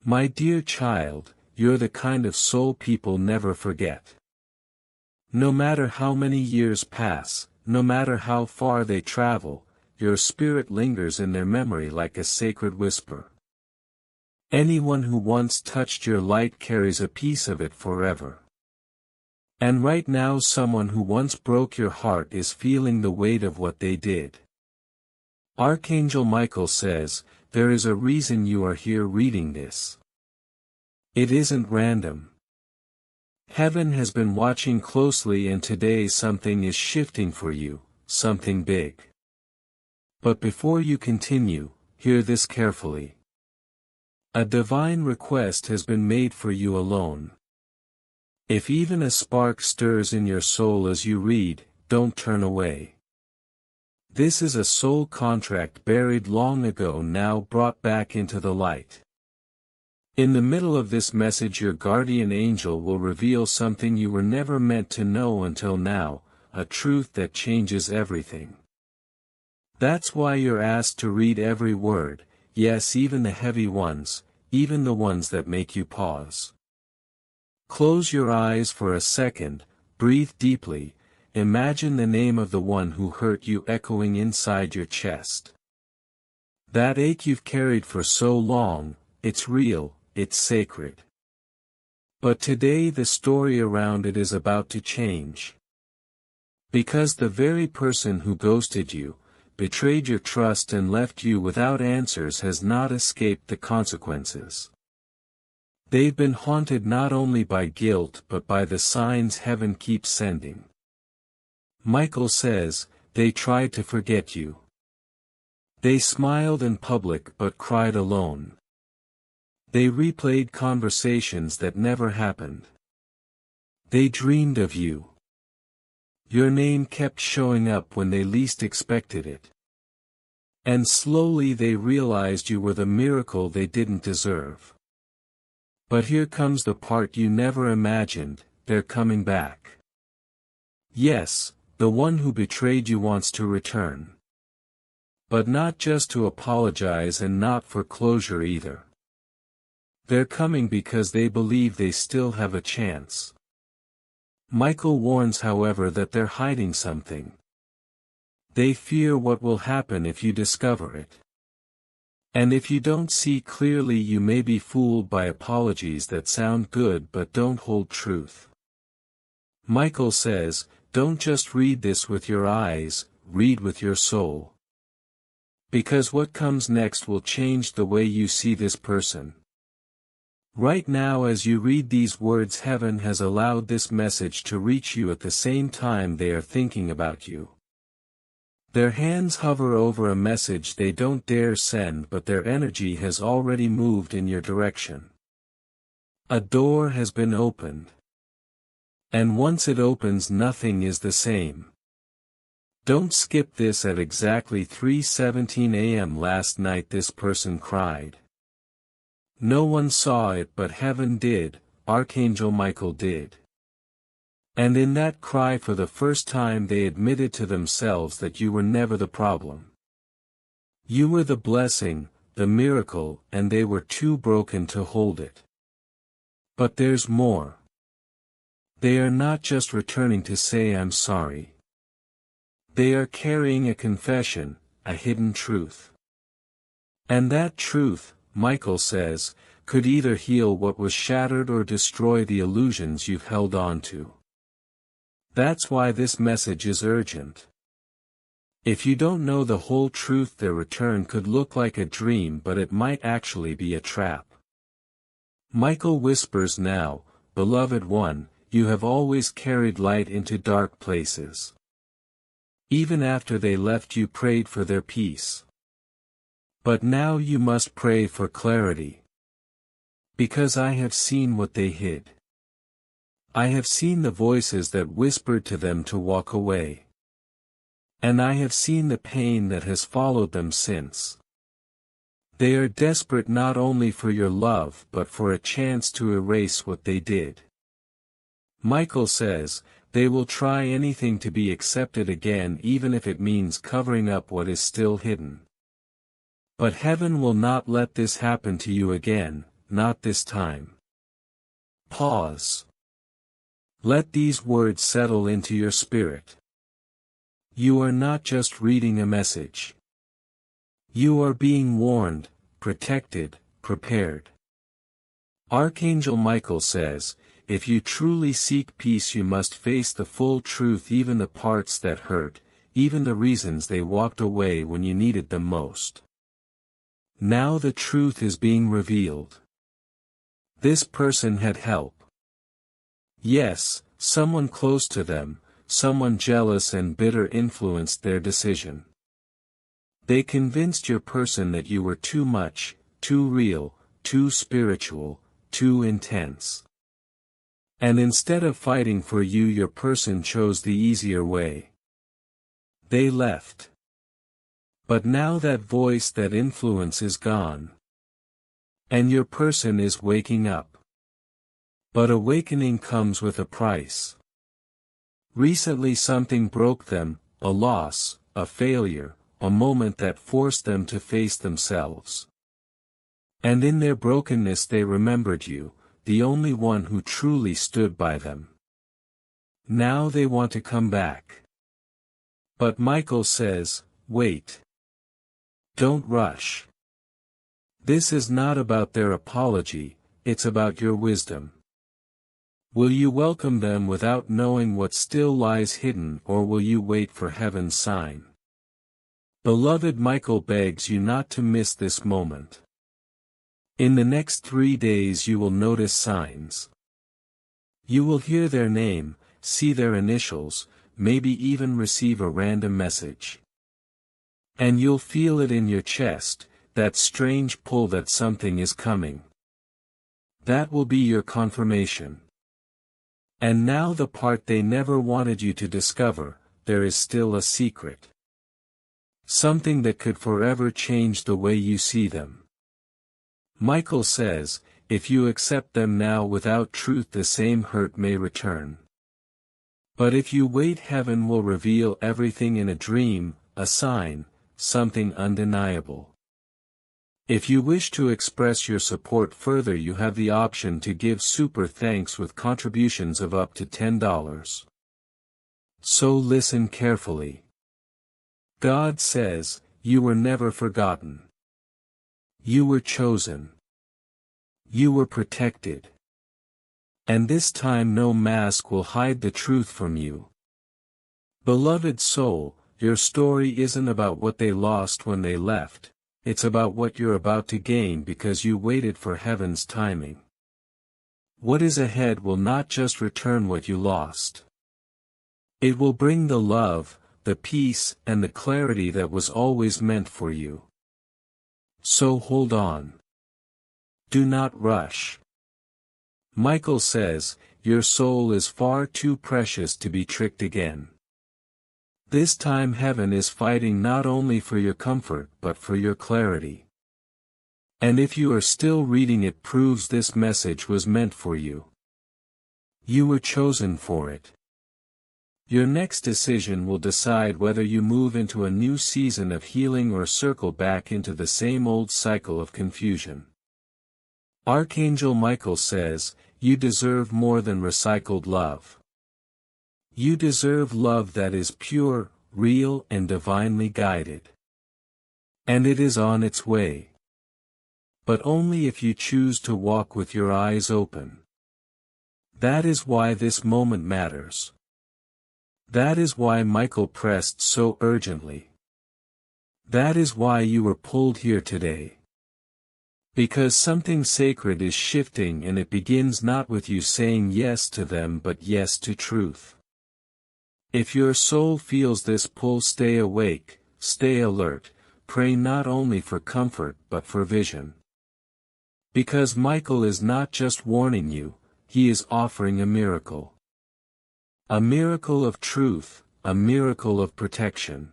My dear child, you're the kind of soul people never forget. No matter how many years pass, no matter how far they travel, your spirit lingers in their memory like a sacred whisper. Anyone who once touched your light carries a piece of it forever. And right now someone who once broke your heart is feeling the weight of what they did. Archangel Michael says, there is a reason you are here reading this. It isn't random. Heaven has been watching closely, and today something is shifting for you, something big. But before you continue, hear this carefully. A divine request has been made for you alone. If even a spark stirs in your soul as you read, don't turn away. This is a soul contract buried long ago, now brought back into the light. In the middle of this message, your guardian angel will reveal something you were never meant to know until now, a truth that changes everything. That's why you're asked to read every word, yes, even the heavy ones, even the ones that make you pause. Close your eyes for a second, breathe deeply, imagine the name of the one who hurt you echoing inside your chest. That ache you've carried for so long, it's real, it's sacred. But today the story around it is about to change. Because the very person who ghosted you, betrayed your trust and left you without answers has not escaped the consequences. They've been haunted not only by guilt but by the signs heaven keeps sending. Michael says, they tried to forget you. They smiled in public but cried alone. They replayed conversations that never happened. They dreamed of you. Your name kept showing up when they least expected it. And slowly they realized you were the miracle they didn't deserve. But here comes the part you never imagined, they're coming back. Yes, the one who betrayed you wants to return. But not just to apologize, and not for closure either. They're coming because they believe they still have a chance. Michael warns, however, that they're hiding something. They fear what will happen if you discover it. And if you don't see clearly, you may be fooled by apologies that sound good but don't hold truth. Michael says, don't just read this with your eyes, read with your soul. Because what comes next will change the way you see this person. Right now, as you read these words, heaven has allowed this message to reach you at the same time they are thinking about you. Their hands hover over a message they don't dare send, but their energy has already moved in your direction. A door has been opened. And once it opens, nothing is the same. Don't skip this. At exactly 3:17 a.m. last night, this person cried. No one saw it, but heaven did, Archangel Michael did. And in that cry, for the first time, they admitted to themselves that you were never the problem. You were the blessing, the miracle, and they were too broken to hold it. But there's more. They are not just returning to say I'm sorry. They are carrying a confession, a hidden truth. And that truth, Michael says, could either heal what was shattered or destroy the illusions you've held on to. That's why this message is urgent. If you don't know the whole truth, their return could look like a dream, but it might actually be a trap. Michael whispers now, beloved one, you have always carried light into dark places. Even after they left, you prayed for their peace. But now you must pray for clarity. Because I have seen what they hid. I have seen the voices that whispered to them to walk away. And I have seen the pain that has followed them since. They are desperate not only for your love but for a chance to erase what they did. Michael says, they will try anything to be accepted again, even if it means covering up what is still hidden. But heaven will not let this happen to you again, not this time. Pause. Let these words settle into your spirit. You are not just reading a message. You are being warned, protected, prepared. Archangel Michael says, if you truly seek peace you must face the full truth, even the parts that hurt, even the reasons they walked away when you needed them most. Now the truth is being revealed. This person had help. Yes, someone close to them, someone jealous and bitter influenced their decision. They convinced your person that you were too much, too real, too spiritual, too intense. And instead of fighting for you, your person chose the easier way. They left. But now that voice, that influence is gone. And your person is waking up. But awakening comes with a price. Recently something broke them, a loss, a failure, a moment that forced them to face themselves. And in their brokenness they remembered you, the only one who truly stood by them. Now they want to come back. But Michael says, wait. Don't rush. This is not about their apology, it's about your wisdom. Will you welcome them without knowing what still lies hidden, or will you wait for heaven's sign? Beloved, Michael begs you not to miss this moment. In the next 3 days you will notice signs. You will hear their name, see their initials, maybe even receive a random message. And you'll feel it in your chest, that strange pull that something is coming. That will be your confirmation. And now the part they never wanted you to discover, there is still a secret. Something that could forever change the way you see them. Michael says, if you accept them now without truth, the same hurt may return. But if you wait, heaven will reveal everything in a dream, a sign, something undeniable. If you wish to express your support further, you have the option to give super thanks with contributions of up to $10. So listen carefully. God says, you were never forgotten. You were chosen. You were protected. And this time no mask will hide the truth from you. Beloved soul, your story isn't about what they lost when they left. It's about what you're about to gain because you waited for heaven's timing. What is ahead will not just return what you lost. It will bring the love, the peace, and the clarity that was always meant for you. So hold on. Do not rush. Michael says, your soul is far too precious to be tricked again. This time heaven is fighting not only for your comfort but for your clarity. And if you are still reading, it proves this message was meant for you. You were chosen for it. Your next decision will decide whether you move into a new season of healing or circle back into the same old cycle of confusion. Archangel Michael says, you deserve more than recycled love. You deserve love that is pure, real, and divinely guided. And it is on its way. But only if you choose to walk with your eyes open. That is why this moment matters. That is why Michael pressed so urgently. That is why you were pulled here today. Because something sacred is shifting, and it begins not with you saying yes to them but yes to truth. If your soul feels this pull, stay awake, stay alert, pray not only for comfort but for vision. Because Michael is not just warning you, he is offering a miracle. A miracle of truth, a miracle of protection.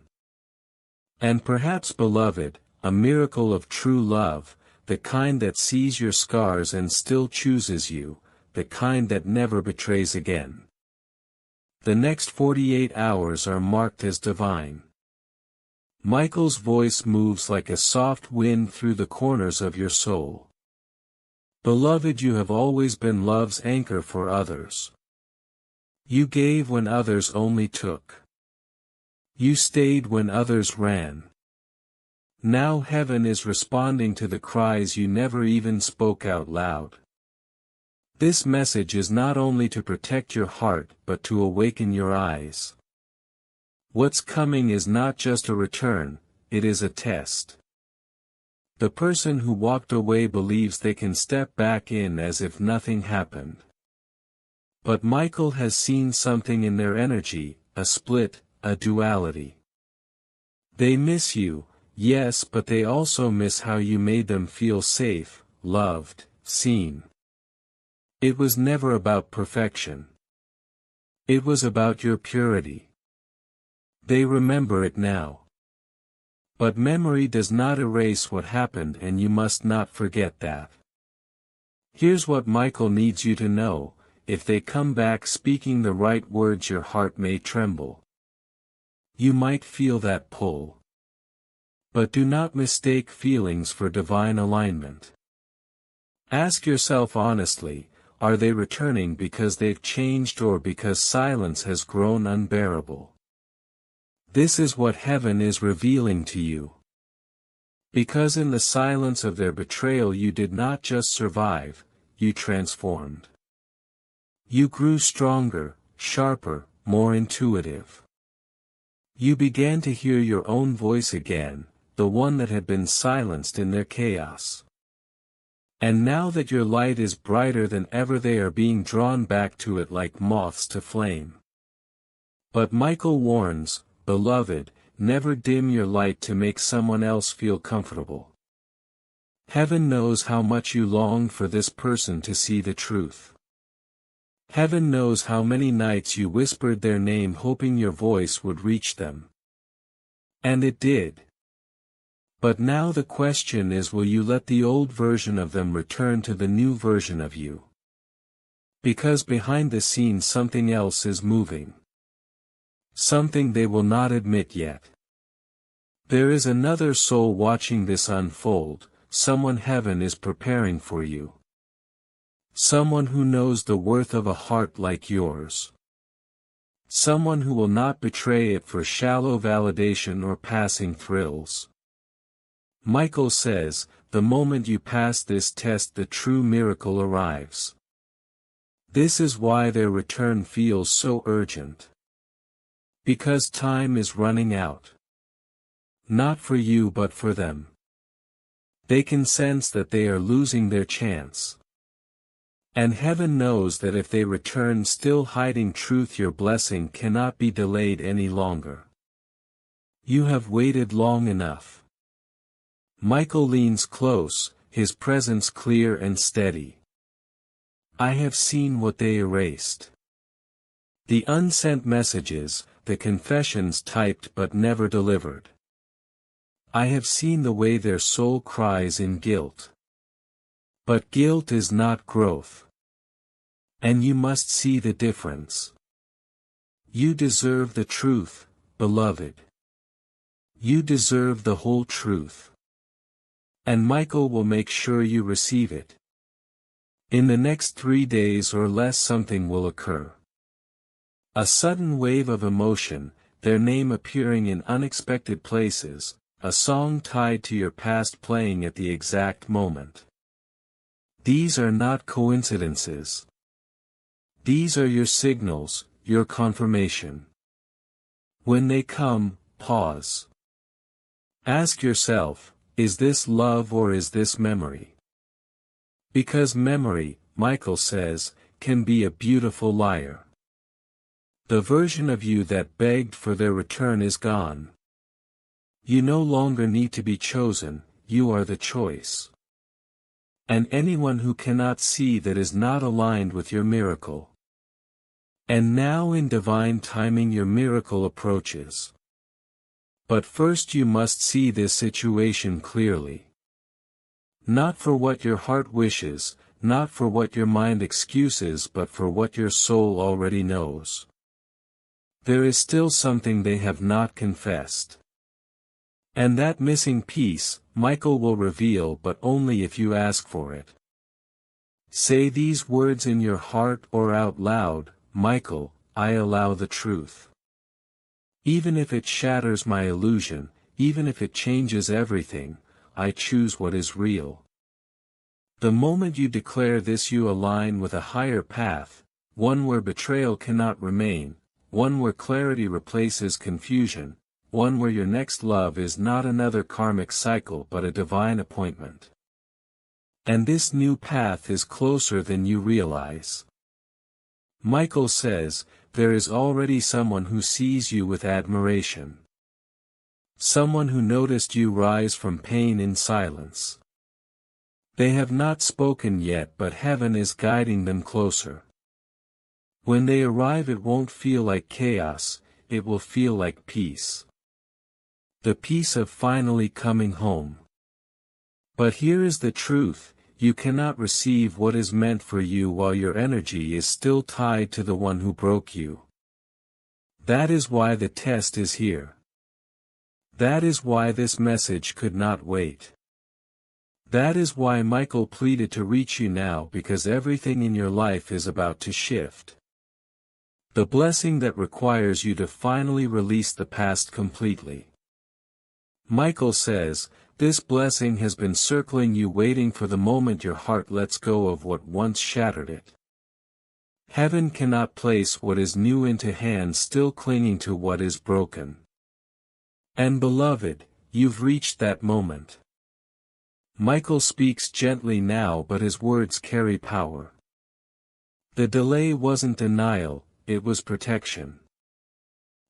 And perhaps, beloved, a miracle of true love, the kind that sees your scars and still chooses you, the kind that never betrays again. The next 48 hours are marked as divine. Michael's voice moves like a soft wind through the corners of your soul. Beloved, you have always been love's anchor for others. You gave when others only took. You stayed when others ran. Now heaven is responding to the cries you never even spoke out loud. This message is not only to protect your heart but to awaken your eyes. What's coming is not just a return, it is a test. The person who walked away believes they can step back in as if nothing happened. But Michael has seen something in their energy, a split, a duality. They miss you, yes, but they also miss how you made them feel safe, loved, seen. It was never about perfection. It was about your purity. They remember it now. But memory does not erase what happened, and you must not forget that. Here's what Michael needs you to know: if they come back speaking the right words, your heart may tremble. You might feel that pull. But do not mistake feelings for divine alignment. Ask yourself honestly, are they returning because they've changed or because silence has grown unbearable? This is what heaven is revealing to you. Because in the silence of their betrayal you did not just survive, you transformed. You grew stronger, sharper, more intuitive. You began to hear your own voice again, the one that had been silenced in their chaos. And now that your light is brighter than ever, they are being drawn back to it like moths to flame. But Michael warns, beloved, never dim your light to make someone else feel comfortable. Heaven knows how much you longed for this person to see the truth. Heaven knows how many nights you whispered their name hoping your voice would reach them. And it did. But now the question is, will you let the old version of them return to the new version of you? Because behind the scenes something else is moving. Something they will not admit yet. There is another soul watching this unfold, someone heaven is preparing for you. Someone who knows the worth of a heart like yours. Someone who will not betray it for shallow validation or passing thrills. Michael says, the moment you pass this test, the true miracle arrives. This is why their return feels so urgent. Because time is running out. Not for you but for them. They can sense that they are losing their chance. And heaven knows that if they return still hiding truth, your blessing cannot be delayed any longer. You have waited long enough. Michael leans close, his presence clear and steady. I have seen what they erased. The unsent messages, the confessions typed but never delivered. I have seen the way their soul cries in guilt. But guilt is not growth. And you must see the difference. You deserve the truth, beloved. You deserve the whole truth. And Michael will make sure you receive it. In the next 3 days or less something will occur. A sudden wave of emotion, their name appearing in unexpected places, a song tied to your past playing at the exact moment. These are not coincidences. These are your signals, your confirmation. When they come, pause. Ask yourself, is this love or is this memory? Because memory, Michael says, can be a beautiful liar. The version of you that begged for their return is gone. You no longer need to be chosen, you are the choice. And anyone who cannot see that is not aligned with your miracle. And now in divine timing your miracle approaches. But first you must see this situation clearly. Not for what your heart wishes, not for what your mind excuses, but for what your soul already knows. There is still something they have not confessed. And that missing piece, Michael will reveal, but only if you ask for it. Say these words in your heart or out loud: Michael, I allow the truth. Even if it shatters my illusion, even if it changes everything, I choose what is real. The moment you declare this, you align with a higher path, one where betrayal cannot remain, one where clarity replaces confusion, one where your next love is not another karmic cycle but a divine appointment. And this new path is closer than you realize. Michael says, there is already someone who sees you with admiration. Someone who noticed you rise from pain in silence. They have not spoken yet, but heaven is guiding them closer. When they arrive, it won't feel like chaos, it will feel like peace. The peace of finally coming home. But here is the truth: you cannot receive what is meant for you while your energy is still tied to the one who broke you. That is why the test is here. That is why this message could not wait. That is why Michael pleaded to reach you now, because everything in your life is about to shift. The blessing that requires you to finally release the past completely. Michael says, this blessing has been circling you, waiting for the moment your heart lets go of what once shattered it. Heaven cannot place what is new into hands still clinging to what is broken. And beloved, you've reached that moment. Michael speaks gently now, but his words carry power. The delay wasn't denial, it was protection.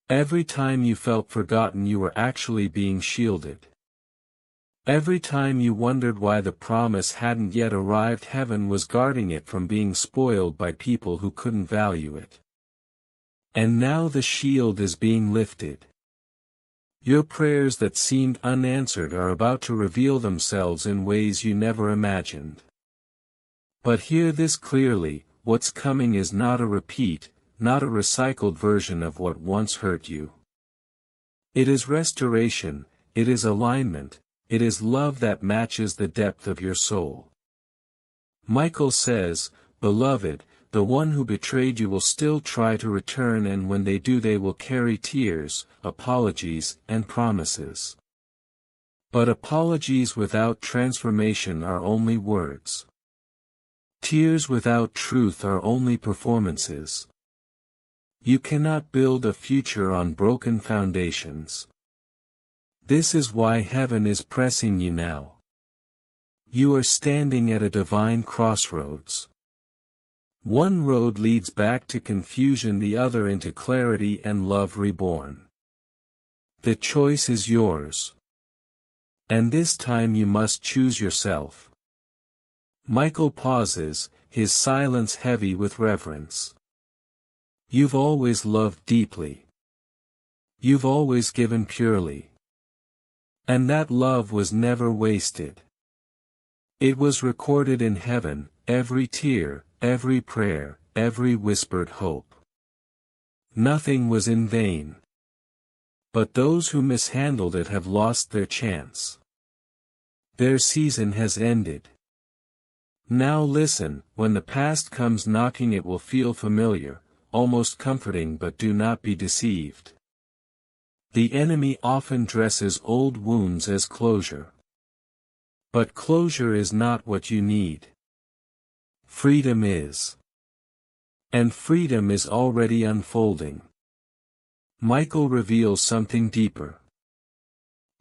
Every time you felt forgotten, you were actually being shielded. Every time you wondered why the promise hadn't yet arrived, heaven was guarding it from being spoiled by people who couldn't value it. And now the shield is being lifted. Your prayers that seemed unanswered are about to reveal themselves in ways you never imagined. But hear this clearly: what's coming is not a repeat, not a recycled version of what once hurt you. It is restoration, it is alignment, it is love that matches the depth of your soul. Michael says, beloved, the one who betrayed you will still try to return, and when they do, they will carry tears, apologies, and promises. But apologies without transformation are only words. Tears without truth are only performances. You cannot build a future on broken foundations. This is why heaven is pressing you now. You are standing at a divine crossroads. One road leads back to confusion, the other into clarity and love reborn. The choice is yours. And this time you must choose yourself. Michael pauses, his silence heavy with reverence. You've always loved deeply. You've always given purely. And that love was never wasted. It was recorded in heaven, every tear, every prayer, every whispered hope. Nothing was in vain. But those who mishandled it have lost their chance. Their season has ended. Now listen: when the past comes knocking, it will feel familiar, almost comforting, but do not be deceived. The enemy often dresses old wounds as closure. But closure is not what you need. Freedom is. And freedom is already unfolding. Michael reveals something deeper.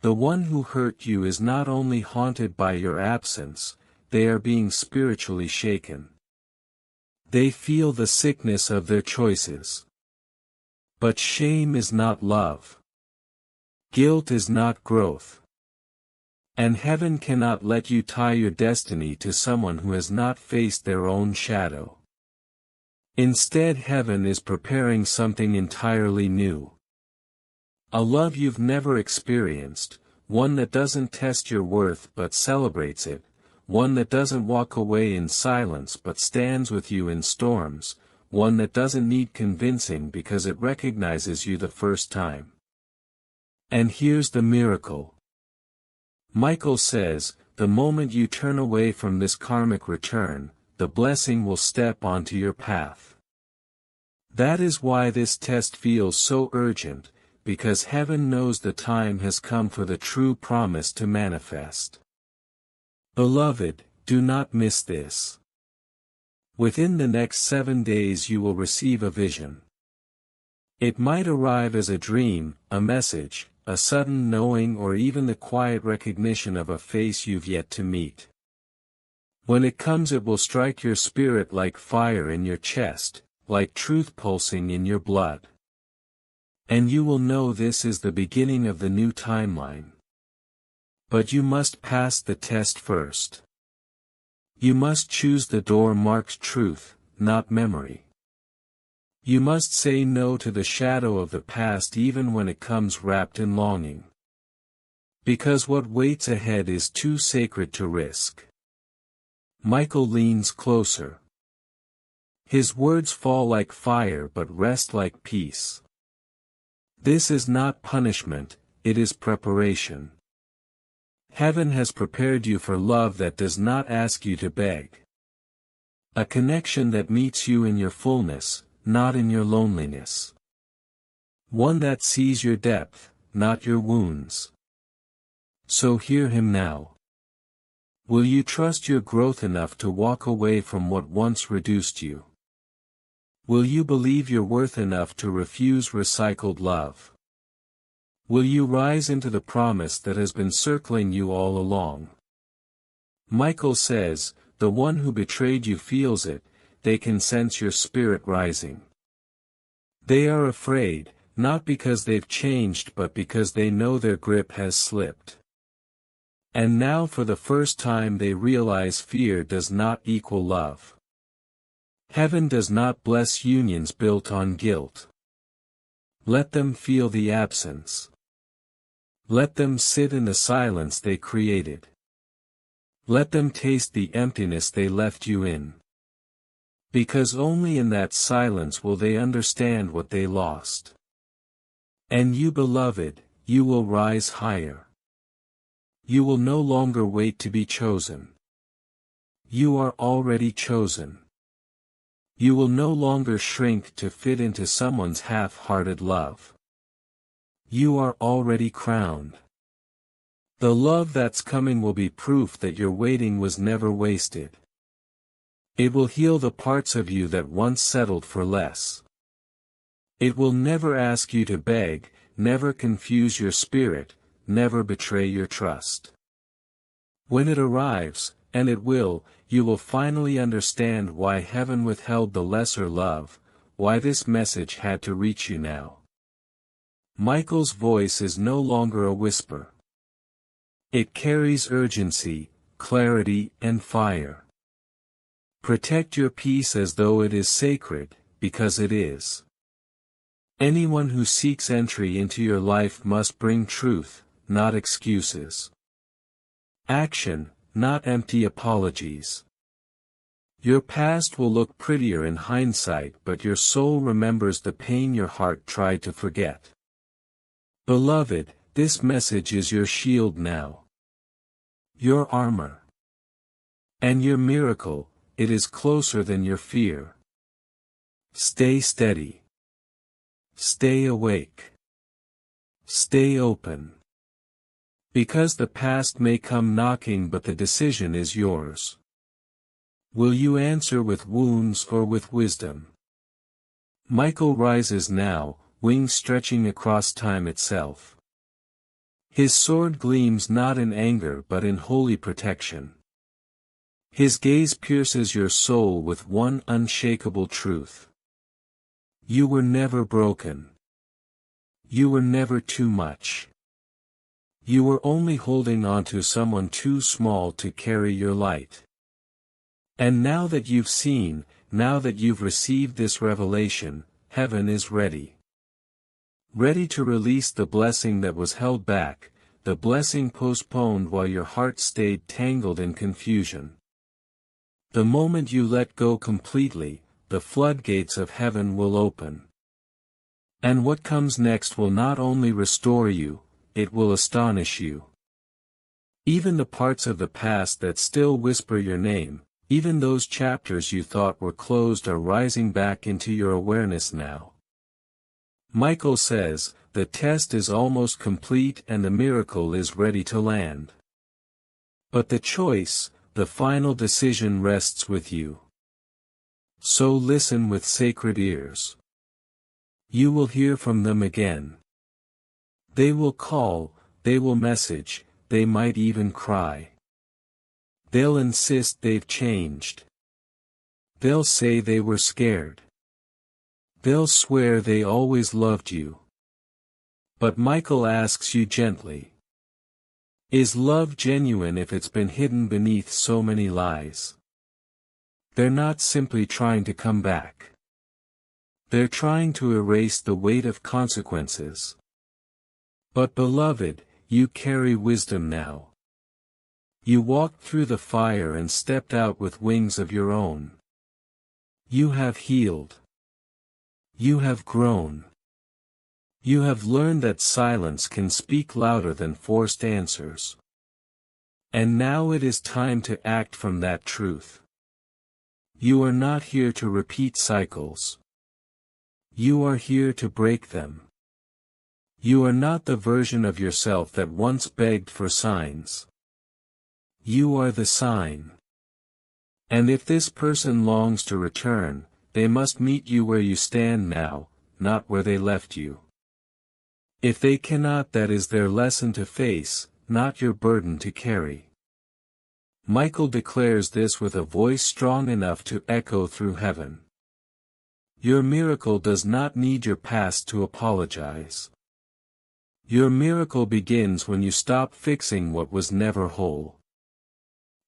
The one who hurt you is not only haunted by your absence, they are being spiritually shaken. They feel the sickness of their choices. But shame is not love. Guilt is not growth. And heaven cannot let you tie your destiny to someone who has not faced their own shadow. Instead, heaven is preparing something entirely new. A love you've never experienced, one that doesn't test your worth but celebrates it, one that doesn't walk away in silence but stands with you in storms, one that doesn't need convincing because it recognizes you the first time. And here's the miracle. Michael says, the moment you turn away from this karmic return, the blessing will step onto your path. That is why this test feels so urgent, because heaven knows the time has come for the true promise to manifest. Beloved, do not miss this. Within the next 7 days you will receive a vision. It might arrive as a dream, a message, a sudden knowing, or even the quiet recognition of a face you've yet to meet. When it comes, it will strike your spirit like fire in your chest, like truth pulsing in your blood. And you will know this is the beginning of the new timeline. But you must pass the test first. You must choose the door marked truth, not memory. You must say no to the shadow of the past even when it comes wrapped in longing. Because what waits ahead is too sacred to risk. Michael leans closer. His words fall like fire but rest like peace. This is not punishment, it is preparation. Heaven has prepared you for love that does not ask you to beg. A connection that meets you in your fullness, not in your loneliness. One that sees your depth, not your wounds. So hear him now. Will you trust your growth enough to walk away from what once reduced you? Will you believe your worth enough to refuse recycled love? Will you rise into the promise that has been circling you all along? Michael says, the one who betrayed you feels it, they can sense your spirit rising. They are afraid, not because they've changed but because they know their grip has slipped. And now for the first time they realize fear does not equal love. Heaven does not bless unions built on guilt. Let them feel the absence. Let them sit in the silence they created. Let them taste the emptiness they left you in. Because only in that silence will they understand what they lost. And you, beloved, you will rise higher. You will no longer wait to be chosen. You are already chosen. You will no longer shrink to fit into someone's half-hearted love. You are already crowned. The love that's coming will be proof that your waiting was never wasted. It will heal the parts of you that once settled for less. It will never ask you to beg, never confuse your spirit, never betray your trust. When it arrives, and it will, you will finally understand why heaven withheld the lesser love, why this message had to reach you now. Michael's voice is no longer a whisper. It carries urgency, clarity, and fire. Protect your peace as though it is sacred, because it is. Anyone who seeks entry into your life must bring truth, not excuses. Action, not empty apologies. Your past will look prettier in hindsight, but your soul remembers the pain your heart tried to forget. Beloved, this message is your shield now. Your armor. And your miracle, it is closer than your fear. Stay steady. Stay awake. Stay open. Because the past may come knocking but the decision is yours. Will you answer with wounds or with wisdom? Michael rises now, wings stretching across time itself. His sword gleams not in anger but in holy protection. His gaze pierces your soul with one unshakable truth. You were never broken. You were never too much. You were only holding on to someone too small to carry your light. And now that you've seen, now that you've received this revelation, heaven is ready. Ready to release the blessing that was held back, the blessing postponed while your heart stayed tangled in confusion. The moment you let go completely, the floodgates of heaven will open. And what comes next will not only restore you, it will astonish you. Even the parts of the past that still whisper your name, Even those chapters you thought were closed are rising back into your awareness now. Michael says, the test is almost complete and the miracle is ready to land. But the choice, the final decision rests with you. So listen with sacred ears. You will hear from them again. They will call, they will message, they might even cry. They'll insist they've changed. They'll say they were scared. They'll swear they always loved you. But Michael asks you gently. Is love genuine if it's been hidden beneath so many lies? They're not simply trying to come back. They're trying to erase the weight of consequences. But beloved, you carry wisdom now. You walked through the fire and stepped out with wings of your own. You have healed. You have grown. You have learned that silence can speak louder than forced answers. And now it is time to act from that truth. You are not here to repeat cycles. You are here to break them. You are not the version of yourself that once begged for signs. You are the sign. And if this person longs to return, they must meet you where you stand now, not where they left you. If they cannot, that is their lesson to face, not your burden to carry. Michael declares this with a voice strong enough to echo through heaven. Your miracle does not need your past to apologize. Your miracle begins when you stop fixing what was never whole.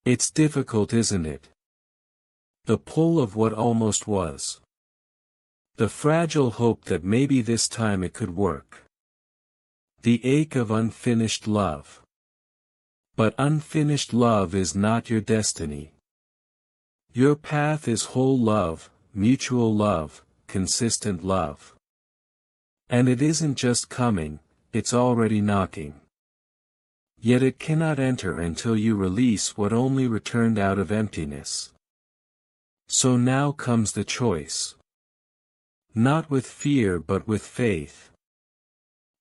It's difficult, isn't it? The pull of what almost was. The fragile hope that maybe this time it could work. The ache of unfinished love. But unfinished love is not your destiny. Your path is whole love, mutual love, consistent love. And it isn't just coming, it's already knocking. Yet it cannot enter until you release what only returned out of emptiness. So now comes the choice. Not with fear but with faith.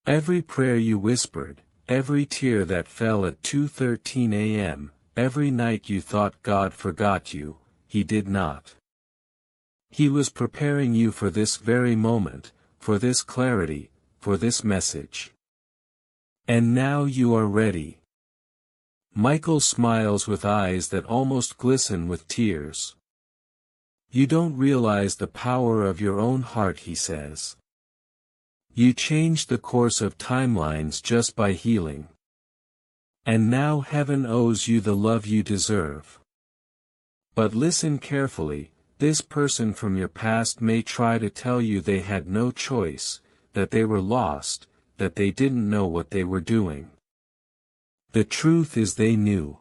Every prayer you whispered, every tear that fell at 2:13 a.m., every night you thought God forgot you, He did not. He was preparing you for this very moment, for this clarity, for this message. And now you are ready. Michael smiles with eyes that almost glisten with tears. You don't realize the power of your own heart, he says. You changed the course of timelines just by healing. And now heaven owes you the love you deserve. But listen carefully, this person from your past may try to tell you they had no choice, that they were lost, that they didn't know what they were doing. The truth is they knew.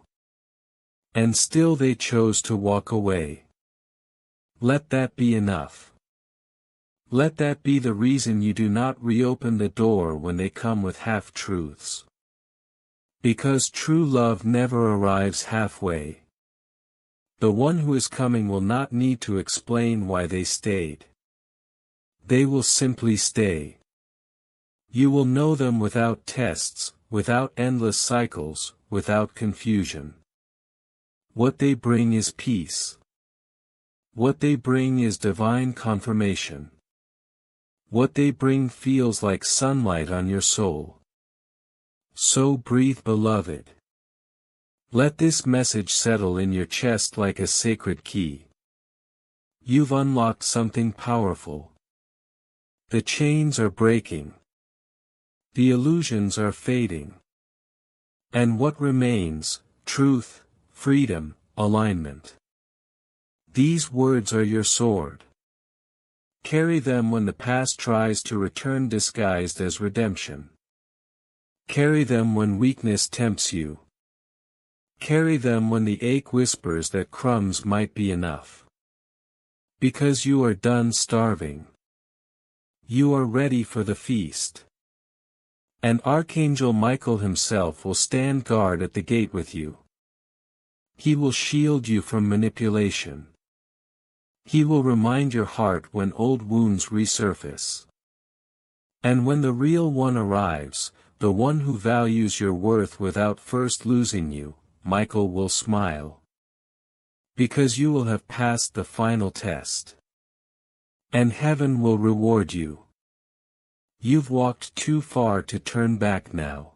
And still they chose to walk away. Let that be enough. Let that be the reason you do not reopen the door when they come with half-truths. Because true love never arrives halfway. The one who is coming will not need to explain why they stayed. They will simply stay. You will know them without tests, without endless cycles, without confusion. What they bring is peace. What they bring is divine confirmation. What they bring feels like sunlight on your soul. So breathe, beloved. Let this message settle in your chest like a sacred key. You've unlocked something powerful. The chains are breaking. The illusions are fading. And what remains? Truth, freedom, alignment. These words are your sword. Carry them when the past tries to return disguised as redemption. Carry them when weakness tempts you. Carry them when the ache whispers that crumbs might be enough. Because you are done starving. You are ready for the feast. And Archangel Michael himself will stand guard at the gate with you. He will shield you from manipulation. He will remind your heart when old wounds resurface. And when the real one arrives, the one who values your worth without first losing you, Michael will smile. Because you will have passed the final test. And heaven will reward you. You've walked too far to turn back now.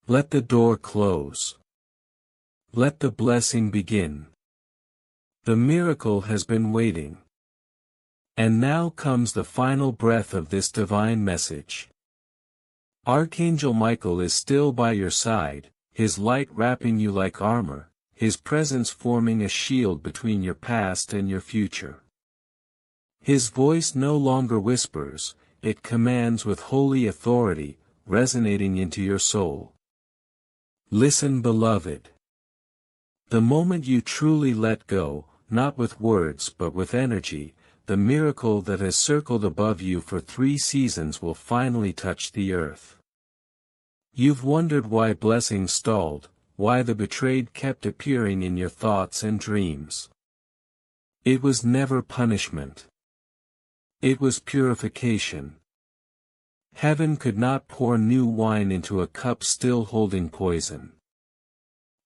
Let the door close. Let the blessing begin. The miracle has been waiting. And now comes the final breath of this divine message. Archangel Michael is still by your side, his light wrapping you like armor, his presence forming a shield between your past and your future. His voice no longer whispers, it commands with holy authority, resonating into your soul. Listen, beloved. The moment you truly let go, not with words but with energy, the miracle that has circled above you for 3 seasons will finally touch the earth. You've wondered why blessings stalled, why the betrayed kept appearing in your thoughts and dreams. It was never punishment. It was purification. Heaven could not pour new wine into a cup still holding poison.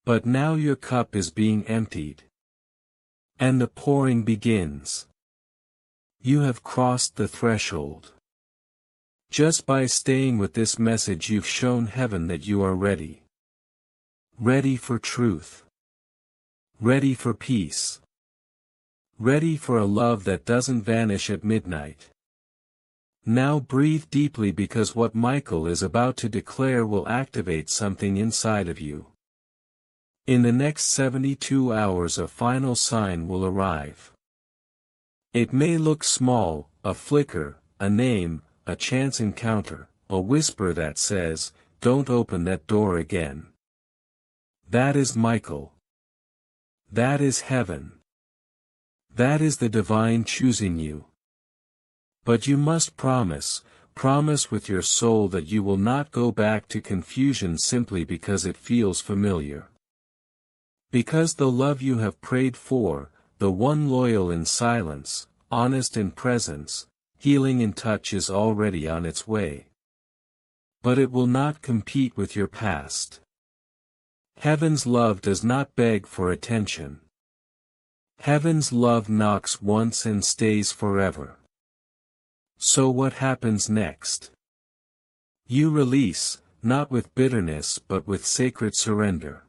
But now your cup is being emptied. And the pouring begins. You have crossed the threshold. Just by staying with this message you've shown heaven that you are ready. Ready for truth. Ready for peace. Ready for a love that doesn't vanish at midnight. Now breathe deeply because what Michael is about to declare will activate something inside of you. In the next 72 hours a final sign will arrive. It may look small, a flicker, a name, a chance encounter, a whisper that says, "Don't open that door again." That is Michael. That is heaven. That is the divine choosing you. But you must promise with your soul that you will not go back to confusion simply because it feels familiar. Because the love you have prayed for, the one loyal in silence, honest in presence, healing in touch is already on its way. But it will not compete with your past. Heaven's love does not beg for attention. Heaven's love knocks once and stays forever. So what happens next? You release, not with bitterness but with sacred surrender.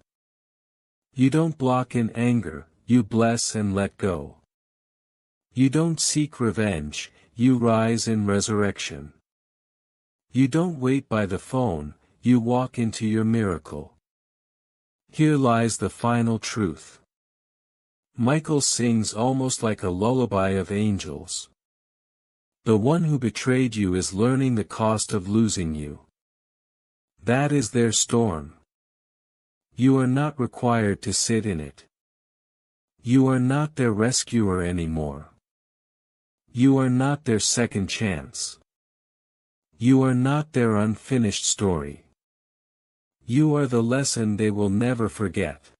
You don't block in anger, you bless and let go. You don't seek revenge, you rise in resurrection. You don't wait by the phone, you walk into your miracle. Here lies the final truth. Michael sings almost like a lullaby of angels. The one who betrayed you is learning the cost of losing you. That is their storm. You are not required to sit in it. You are not their rescuer anymore. You are not their second chance. You are not their unfinished story. You are the lesson they will never forget.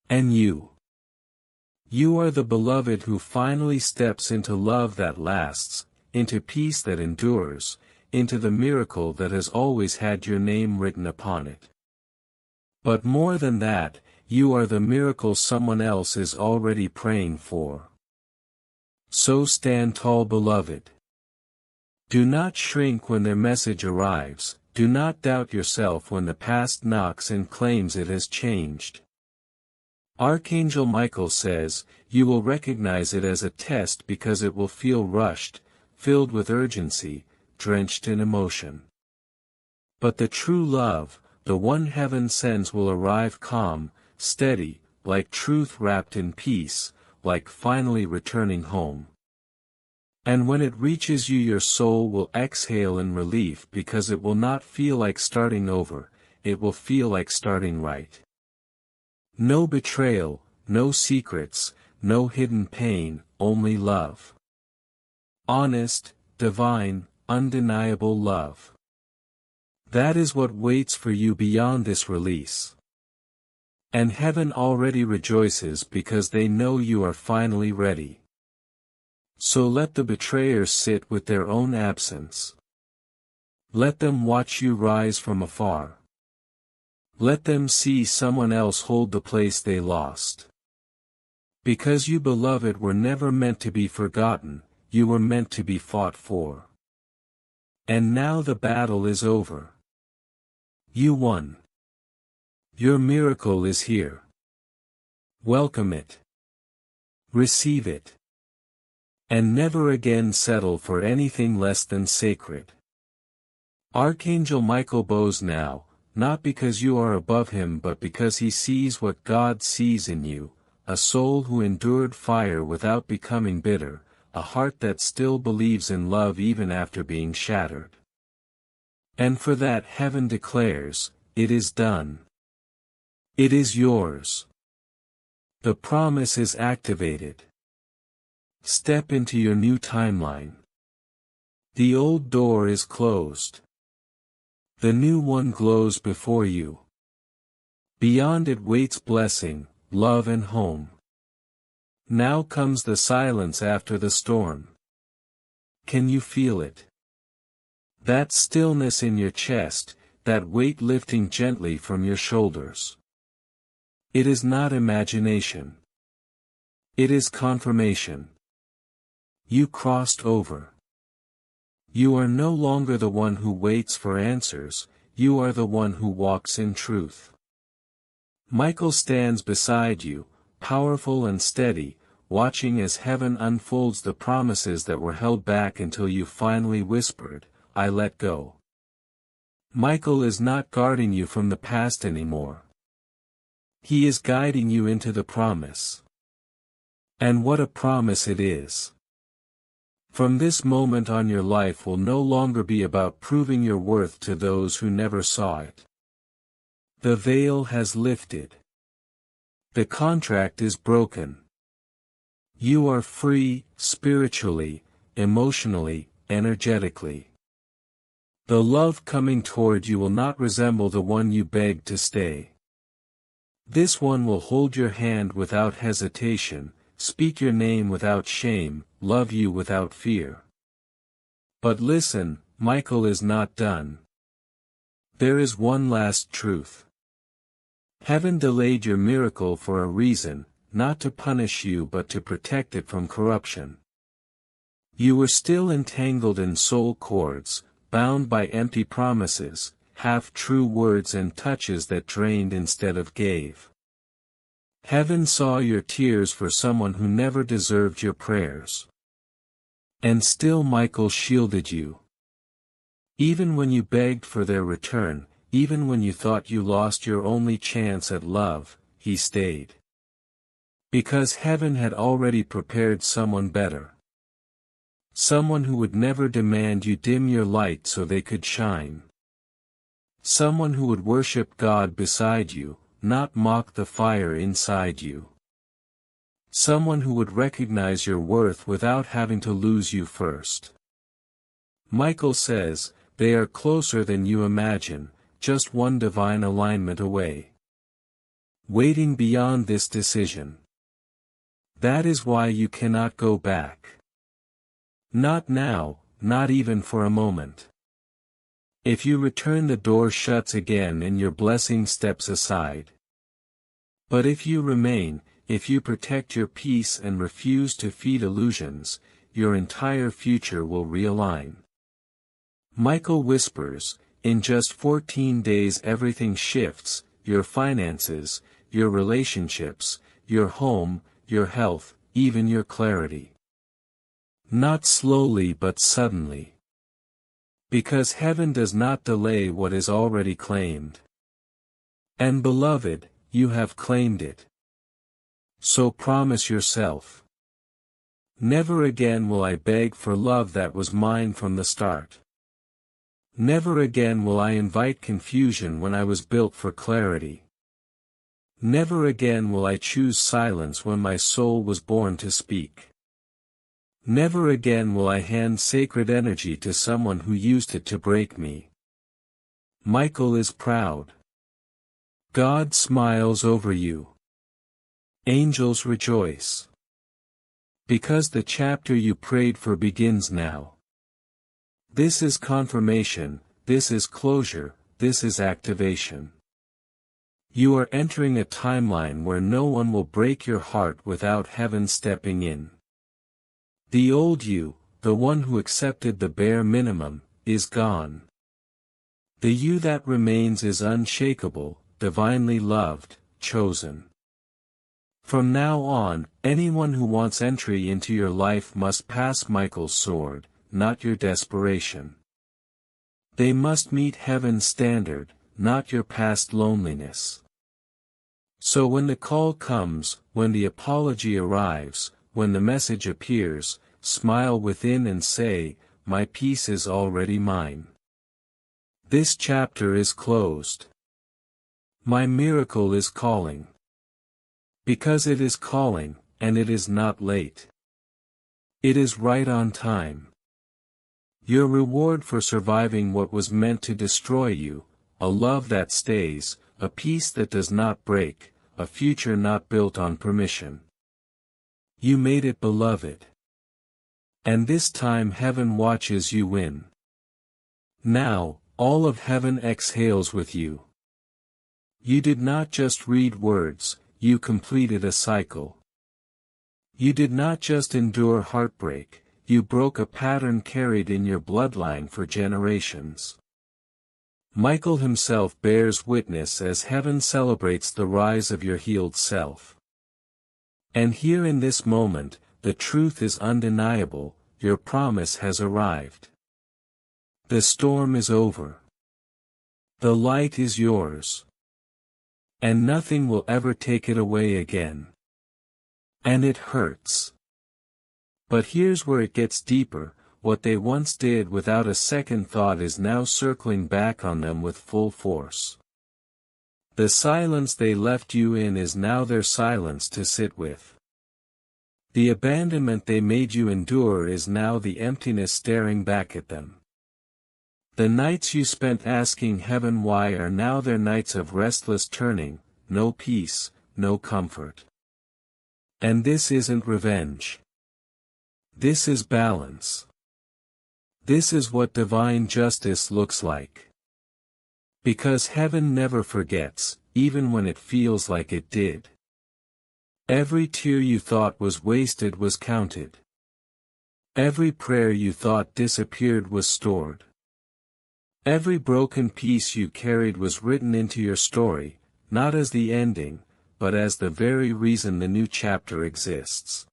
And you are the beloved who finally steps into love that lasts, into peace that endures, into the miracle that has always had your name written upon it. But more than that, you are the miracle someone else is already praying for. So stand tall, beloved. Do not shrink when their message arrives, do not doubt yourself when the past knocks and claims it has changed. Archangel Michael says, you will recognize it as a test because it will feel rushed, filled with urgency, drenched in emotion. But the true love, the one heaven sends, will arrive calm, steady, like truth wrapped in peace, like finally returning home. And when it reaches you, your soul will exhale in relief because it will not feel like starting over, it will feel like starting right. No betrayal, no secrets, no hidden pain, only love. Honest, divine, undeniable love. That is what waits for you beyond this release. And heaven already rejoices because they know you are finally ready. So let the betrayers sit with their own absence. Let them watch you rise from afar. Let them see someone else hold the place they lost. Because you, beloved, were never meant to be forgotten, you were meant to be fought for. And now the battle is over. You won. Your miracle is here. Welcome it. Receive it. And never again settle for anything less than sacred. Archangel Michael bows now, not because you are above him but because he sees what God sees in you, a soul who endured fire without becoming bitter, a heart that still believes in love even after being shattered. And for that heaven declares, it is done. It is yours. The promise is activated. Step into your new timeline. The old door is closed. The new one glows before you. Beyond it waits blessing, love and home. Now comes the silence after the storm. Can you feel it? That stillness in your chest, that weight lifting gently from your shoulders. It is not imagination. It is confirmation. You crossed over. You are no longer the one who waits for answers, you are the one who walks in truth. Michael stands beside you, powerful and steady, watching as heaven unfolds the promises that were held back until you finally whispered, I let go. Michael is not guarding you from the past anymore. He is guiding you into the promise. And what a promise it is. From this moment on, your life will no longer be about proving your worth to those who never saw it. The veil has lifted. The contract is broken. You are free, spiritually, emotionally, energetically. The love coming toward you will not resemble the one you begged to stay. This one will hold your hand without hesitation, speak your name without shame, love you without fear. But listen, Michael is not done. There is one last truth. Heaven delayed your miracle for a reason, not to punish you but to protect it from corruption. You were still entangled in soul cords, bound by empty promises, half-true words and touches that drained instead of gave. Heaven saw your tears for someone who never deserved your prayers. And still Michael shielded you. Even when you begged for their return, even when you thought you lost your only chance at love, he stayed. Because heaven had already prepared someone better. Someone who would never demand you dim your light so they could shine. Someone who would worship God beside you, not mock the fire inside you. Someone who would recognize your worth without having to lose you first. Michael says, they are closer than you imagine, just one divine alignment away. Waiting beyond this decision. That is why you cannot go back. Not now, not even for a moment. If you return, the door shuts again and your blessing steps aside. But if you remain, if you protect your peace and refuse to feed illusions, your entire future will realign. Michael whispers, in just 14 days everything shifts, your finances, your relationships, your home, your health, even your clarity. Not slowly but suddenly. Because heaven does not delay what is already claimed. And beloved, you have claimed it. So promise yourself. Never again will I beg for love that was mine from the start. Never again will I invite confusion when I was built for clarity. Never again will I choose silence when my soul was born to speak. Never again will I hand sacred energy to someone who used it to break me. Michael is proud. God smiles over you. Angels rejoice. Because the chapter you prayed for begins now. This is confirmation, this is closure, this is activation. You are entering a timeline where no one will break your heart without heaven stepping in. The old you, the one who accepted the bare minimum, is gone. The you that remains is unshakable, divinely loved, chosen. From now on, anyone who wants entry into your life must pass Michael's sword, not your desperation. They must meet heaven's standard, not your past loneliness. So when the call comes, when the apology arrives, when the message appears, smile within and say, "My peace is already mine. This chapter is closed. My miracle is calling." Because it is calling, and it is not late. It is right on time. Your reward for surviving what was meant to destroy you, a love that stays, a peace that does not break, a future not built on permission. You made it, beloved. And this time heaven watches you win. Now, all of heaven exhales with you. You did not just read words, you completed a cycle. You did not just endure heartbreak, you broke a pattern carried in your bloodline for generations. Michael himself bears witness as heaven celebrates the rise of your healed self. And here in this moment, the truth is undeniable, your promise has arrived. The storm is over. The light is yours. And nothing will ever take it away again. And it hurts. But here's where it gets deeper, what they once did without a second thought is now circling back on them with full force. The silence they left you in is now their silence to sit with. The abandonment they made you endure is now the emptiness staring back at them. The nights you spent asking heaven why are now their nights of restless turning, no peace, no comfort. And this isn't revenge. This is balance. This is what divine justice looks like. Because heaven never forgets, even when it feels like it did. Every tear you thought was wasted was counted. Every prayer you thought disappeared was stored. Every broken piece you carried was written into your story, not as the ending, but as the very reason the new chapter exists.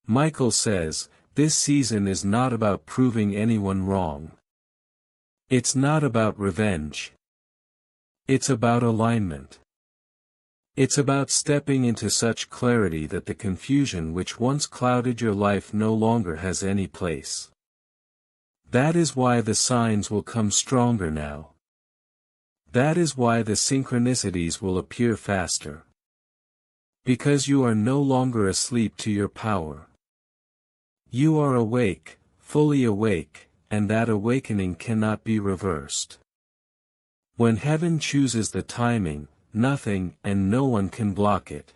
Michael says, this season is not about proving anyone wrong. It's not about revenge. It's about alignment. It's about stepping into such clarity that the confusion which once clouded your life no longer has any place. That is why the signs will come stronger now. That is why the synchronicities will appear faster. Because you are no longer asleep to your power. You are awake, fully awake, and that awakening cannot be reversed. When heaven chooses the timing, nothing and no one can block it.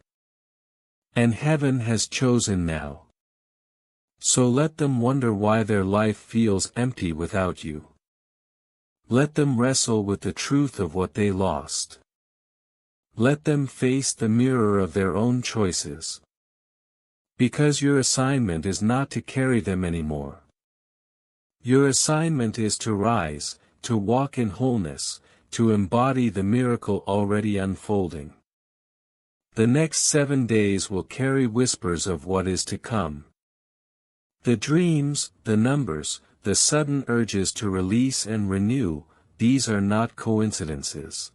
And heaven has chosen now. So let them wonder why their life feels empty without you. Let them wrestle with the truth of what they lost. Let them face the mirror of their own choices. Because your assignment is not to carry them anymore. Your assignment is to rise, to walk in wholeness, to embody the miracle already unfolding. The next 7 days will carry whispers of what is to come. The dreams, the numbers, the sudden urges to release and renew, these are not coincidences.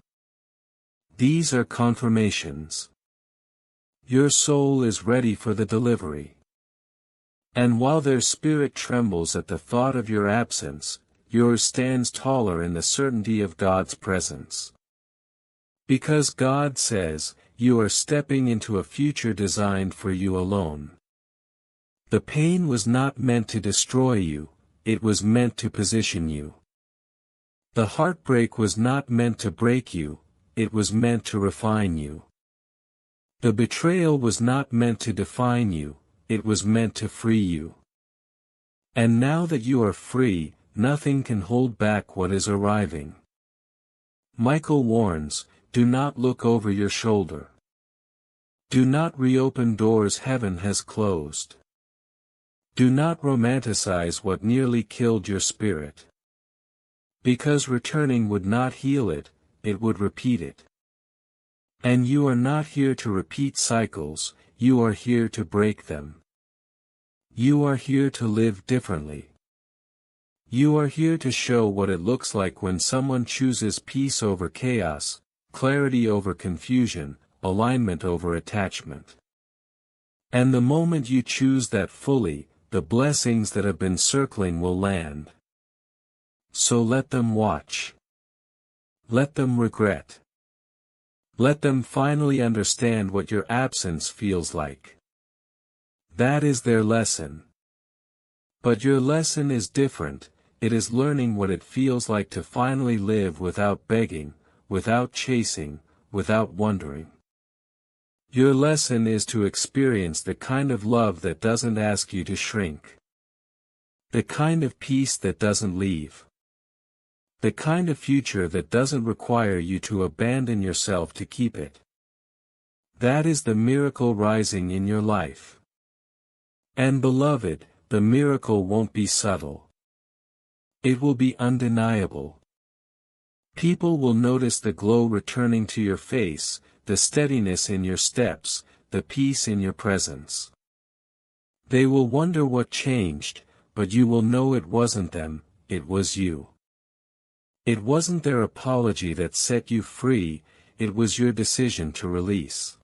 These are confirmations. Your soul is ready for the delivery. And while their spirit trembles at the thought of your absence, yours stands taller in the certainty of God's presence. Because God says, you are stepping into a future designed for you alone. The pain was not meant to destroy you, it was meant to position you. The heartbreak was not meant to break you, it was meant to refine you. The betrayal was not meant to define you, it was meant to free you. And now that you are free, nothing can hold back what is arriving. Michael warns, do not look over your shoulder. Do not reopen doors heaven has closed. Do not romanticize what nearly killed your spirit. Because returning would not heal it, it would repeat it. And you are not here to repeat cycles, you are here to break them. You are here to live differently. You are here to show what it looks like when someone chooses peace over chaos, clarity over confusion, alignment over attachment. And the moment you choose that fully, the blessings that have been circling will land. So let them watch. Let them regret. Let them finally understand what your absence feels like. That is their lesson. But your lesson is different, it is learning what it feels like to finally live without begging, without chasing, without wondering. Your lesson is to experience the kind of love that doesn't ask you to shrink. The kind of peace that doesn't leave. The kind of future that doesn't require you to abandon yourself to keep it. That is the miracle rising in your life. And beloved, the miracle won't be subtle. It will be undeniable. People will notice the glow returning to your face, the steadiness in your steps, the peace in your presence. They will wonder what changed, but you will know it wasn't them, it was you. It wasn't their apology that set you free, it was your decision to release.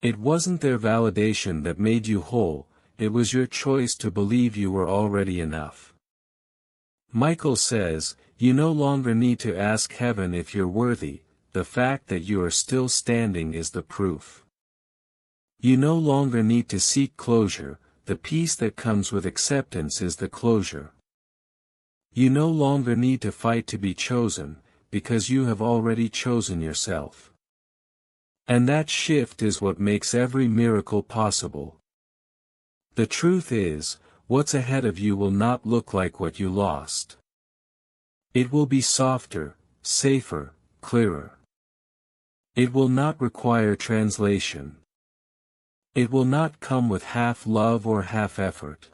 It wasn't their validation that made you whole, it was your choice to believe you were already enough. Michael says, you no longer need to ask heaven if you're worthy, the fact that you are still standing is the proof. You no longer need to seek closure, the peace that comes with acceptance is the closure. You no longer need to fight to be chosen, because you have already chosen yourself. And that shift is what makes every miracle possible. The truth is, what's ahead of you will not look like what you lost. It will be softer, safer, clearer. It will not require translation. It will not come with half love or half effort.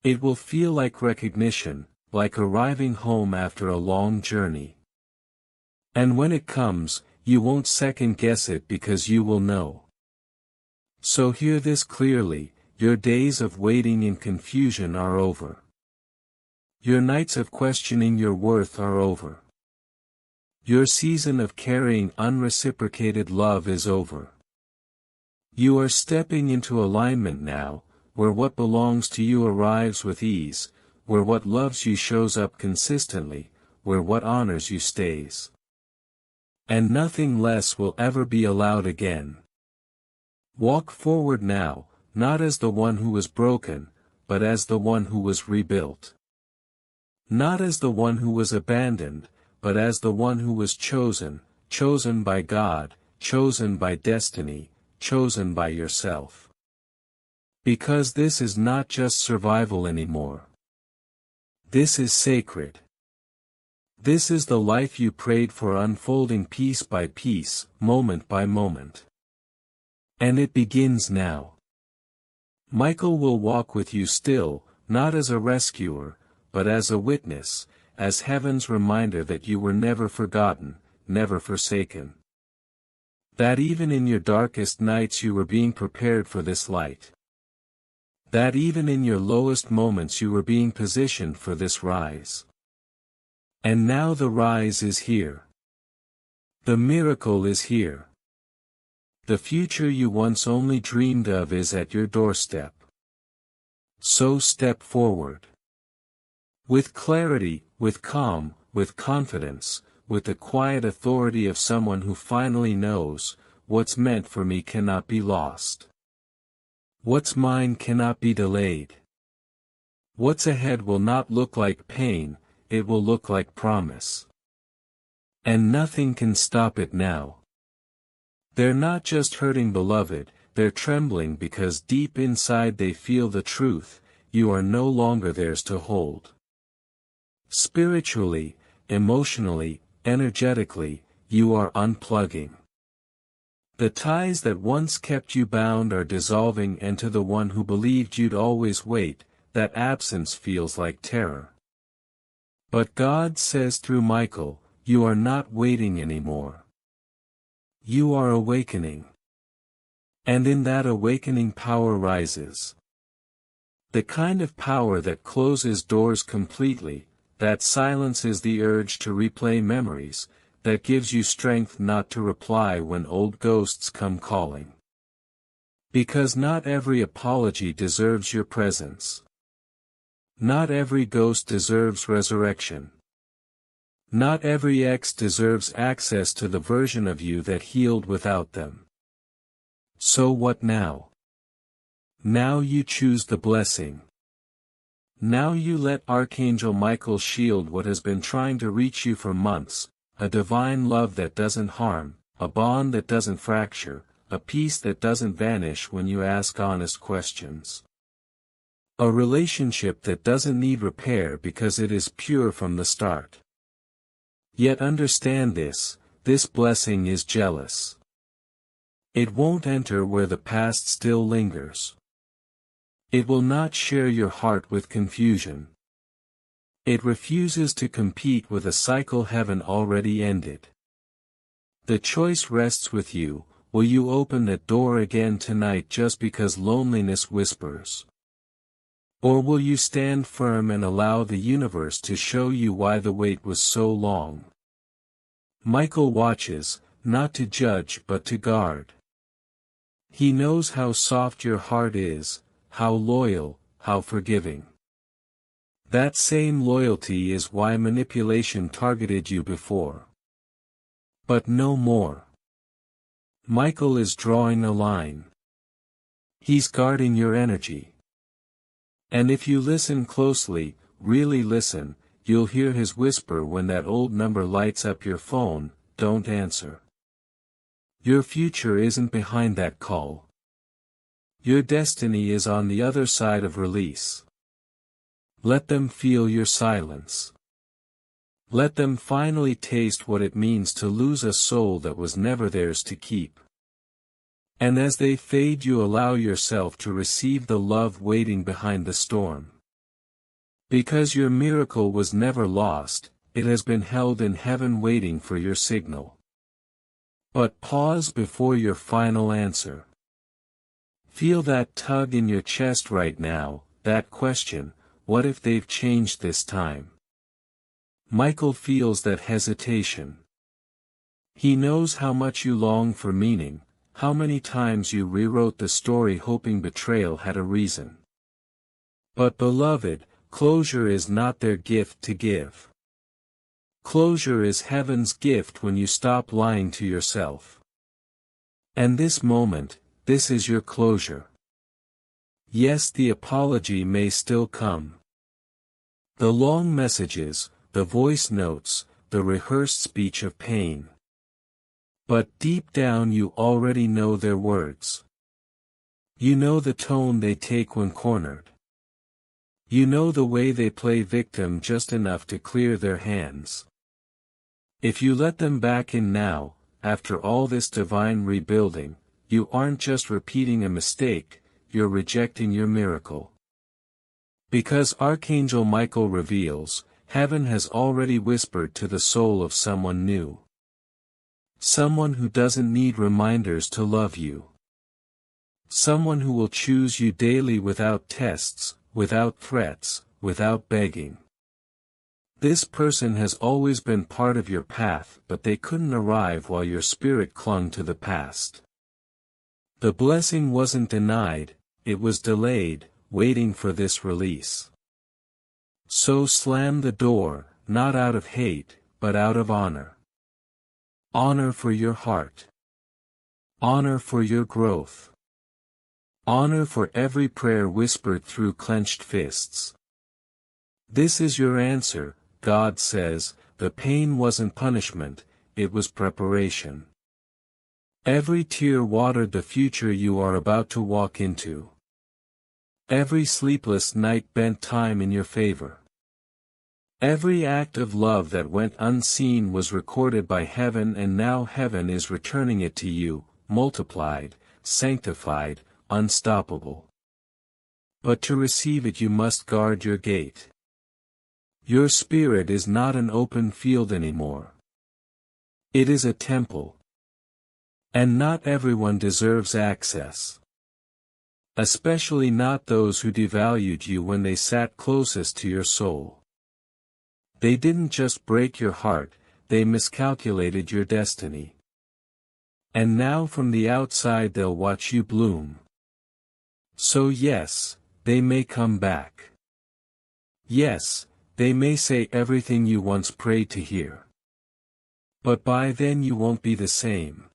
It will feel like recognition, like arriving home after a long journey. And when it comes, you won't second guess it because you will know. So hear this clearly, your days of waiting in confusion are over. Your nights of questioning your worth are over. Your season of carrying unreciprocated love is over. You are stepping into alignment now, where what belongs to you arrives with ease, where what loves you shows up consistently, where what honors you stays. And nothing less will ever be allowed again. Walk forward now, not as the one who was broken, but as the one who was rebuilt. Not as the one who was abandoned, but as the one who was chosen, chosen by God, chosen by destiny, chosen by yourself. Because this is not just survival anymore. This is sacred. This is the life you prayed for unfolding piece by piece, moment by moment. And it begins now. Michael will walk with you still, not as a rescuer, but as a witness, as heaven's reminder that you were never forgotten, never forsaken. That even in your darkest nights you were being prepared for this light. That even in your lowest moments you were being positioned for this rise. And now the rise is here. The miracle is here. The future you once only dreamed of is at your doorstep. So step forward. With clarity, with calm, with confidence, with the quiet authority of someone who finally knows, what's meant for me cannot be lost. What's mine cannot be delayed. What's ahead will not look like pain, it will look like promise. And nothing can stop it now. They're not just hurting, beloved, they're trembling because deep inside they feel the truth: you are no longer theirs to hold. Spiritually, emotionally, energetically, you are unplugging. The ties that once kept you bound are dissolving, and to the one who believed you'd always wait, that absence feels like terror. But God says through Michael, you are not waiting anymore. You are awakening. And in that awakening power rises. The kind of power that closes doors completely, that silences the urge to replay memories, that gives you strength not to reply when old ghosts come calling. Because not every apology deserves your presence. Not every ghost deserves resurrection. Not every ex deserves access to the version of you that healed without them. So what now? Now you choose the blessing. Now you let Archangel Michael shield what has been trying to reach you for months: a divine love that doesn't harm, a bond that doesn't fracture, a peace that doesn't vanish when you ask honest questions. A relationship that doesn't need repair because it is pure from the start. Yet understand this blessing is jealous. It won't enter where the past still lingers. It will not share your heart with confusion. It refuses to compete with a cycle heaven already ended. The choice rests with you: will you open that door again tonight just because loneliness whispers? Or will you stand firm and allow the universe to show you why the wait was so long? Michael watches, not to judge but to guard. He knows how soft your heart is, how loyal, how forgiving. That same loyalty is why manipulation targeted you before. But no more. Michael is drawing a line. He's guarding your energy. And if you listen closely, really listen, you'll hear his whisper when that old number lights up your phone: don't answer. Your future isn't behind that call. Your destiny is on the other side of release. Let them feel your silence. Let them finally taste what it means to lose a soul that was never theirs to keep. And as they fade, you allow yourself to receive the love waiting behind the storm. Because your miracle was never lost, it has been held in heaven waiting for your signal. But pause before your final answer. Feel that tug in your chest right now, that question: what if they've changed this time? Michael feels that hesitation. He knows how much you long for meaning, how many times you rewrote the story hoping betrayal had a reason. But beloved, closure is not their gift to give. Closure is heaven's gift when you stop lying to yourself. And this moment, this is your closure. Yes, the apology may still come. The long messages, the voice notes, the rehearsed speech of pain. But deep down you already know their words. You know the tone they take when cornered. You know the way they play victim just enough to clear their hands. If you let them back in now, after all this divine rebuilding, you aren't just repeating a mistake, you're rejecting your miracle. Because Archangel Michael reveals, heaven has already whispered to the soul of someone new. Someone who doesn't need reminders to love you. Someone who will choose you daily without tests, without threats, without begging. This person has always been part of your path, but they couldn't arrive while your spirit clung to the past. The blessing wasn't denied, it was delayed, waiting for this release. So slam the door, not out of hate, but out of honor. Honor for your heart. Honor for your growth. Honor for every prayer whispered through clenched fists. This is your answer, God says. The pain wasn't punishment, it was preparation. Every tear watered the future you are about to walk into. Every sleepless night bent time in your favor. Every act of love that went unseen was recorded by heaven, and now heaven is returning it to you, multiplied, sanctified, unstoppable. But to receive it you must guard your gate. Your spirit is not an open field anymore. It is a temple. And not everyone deserves access. Especially not those who devalued you when they sat closest to your soul. They didn't just break your heart, they miscalculated your destiny. And now from the outside they'll watch you bloom. So yes, they may come back. Yes, they may say everything you once prayed to hear. But by then you won't be the same.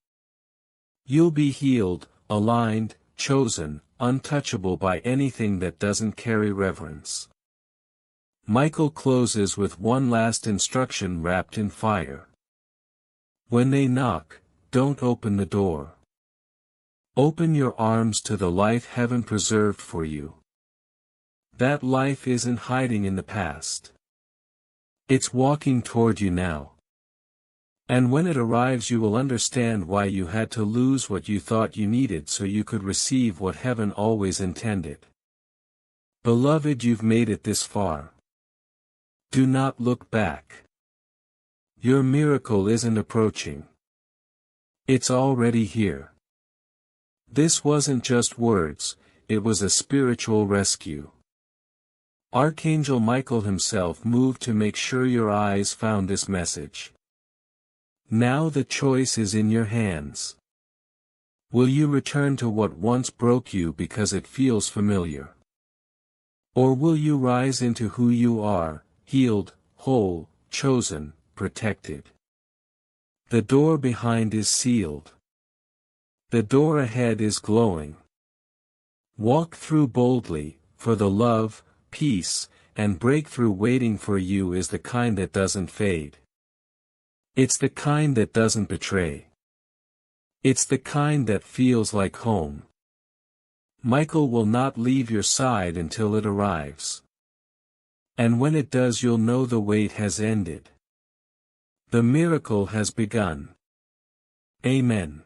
You'll be healed, aligned, chosen, untouchable by anything that doesn't carry reverence. Michael closes with one last instruction wrapped in fire. When they knock, don't open the door. Open your arms to the life heaven preserved for you. That life isn't hiding in the past. It's walking toward you now. And when it arrives you will understand why you had to lose what you thought you needed so you could receive what heaven always intended. Beloved, you've made it this far. Do not look back. Your miracle isn't approaching. It's already here. This wasn't just words, it was a spiritual rescue. Archangel Michael himself moved to make sure your eyes found this message. Now the choice is in your hands. Will you return to what once broke you because it feels familiar? Or will you rise into who you are, healed, whole, chosen, protected? The door behind is sealed. The door ahead is glowing. Walk through boldly, for the love, peace, and breakthrough waiting for you is the kind that doesn't fade. It's the kind that doesn't betray. It's the kind that feels like home. Michael will not leave your side until it arrives. And when it does you'll know the wait has ended. The miracle has begun. Amen.